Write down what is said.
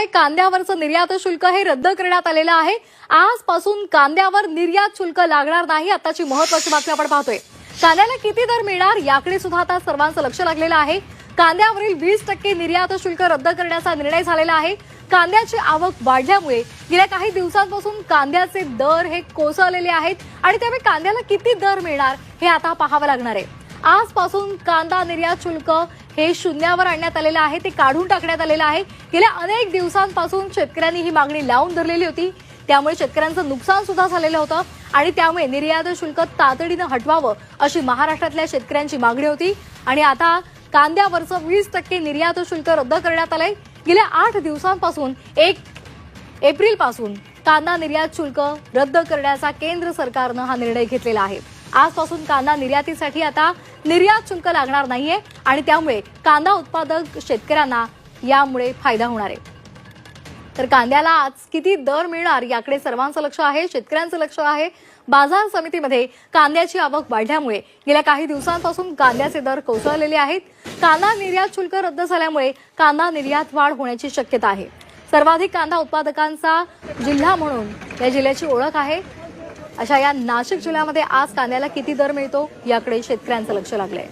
कांद्यावरचं निर्यात शुल्क हे रद्द करण्यात आलेलं आहे। आजपासून कांद्यावर निर्यात शुल्क लागणार नाही। आताची महत्त्वाची बातमी आपण पाहतोय। कांद्याला किती दर मिळणार याकडे सुद्धा आता सर्वांचं लक्ष लागलेलं आहे। कांद्यावरील 20% निर्यात शुल्क रद्द करण्याचा निर्णय झालेला आहे। कांद्याची आवक वाढल्यामुळे गेल्या काही दिवसांपासून कांद्याचे दर हे कोसळलेले आहेत आणि त्यामुळे कांद्याला किती दर मिळणार हे आता पाहावं लागणार आहे। आजपासून कांदा निर्यात शुल्क हे शून्यावर आणण्यात आलेलं आहे, ते काढून टाकण्यात आलेलं आहे। गेल्या अनेक दिवसांपासून शेतकऱ्यांनी ही मागणी लावून धरलेली होती, त्यामुळे शेतकऱ्यांचं नुकसान सुद्धा झालेलं होतं आणि त्यामुळे निर्यात शुल्क तातडीनं हटवावं अशी महाराष्ट्रातल्या शेतकऱ्यांची मागणी होती। आणि आता कांद्यावरचं 20% निर्यात शुल्क रद्द करण्यात आलंय। गेल्या 8 दिवसांपासून 1 एप्रिलपासून कांदा निर्यात शुल्क रद्द करण्याचा केंद्र सरकारनं हा निर्णय घेतलेला आहे। आजपासून कांदा निर्यातीसाठी आता निर्यात शुल्क लागणार नाहीये आणि त्यामुळे कांदा उत्पादक शेतकऱ्यांना यामुळे फायदा होणार आहे। तर कांद्याला आज किती दर मिळणार याकडे सर्वांचं लक्ष आहे, शेतकऱ्यांचं लक्ष आहे। बाजार समितीमध्ये कांद्याची आवक वाढल्यामुळे गेल्या काही दिवसांपासून कांद्याचे दर कोसळलेले आहेत। कांदा निर्यात शुल्क रद्द झाल्यामुळे कांदा निर्यात वाढ होण्याची शक्यता आहे। सर्वाधिक कांदा उत्पादकांचा जिल्हा म्हणून या जिल्ह्याची ओळख आहे। अशा या नाशिक जिल्ह्यामध्ये आज कांद्याला किती दर मिळतो याकडे शेतकऱ्यांचं लक्ष लागलंय।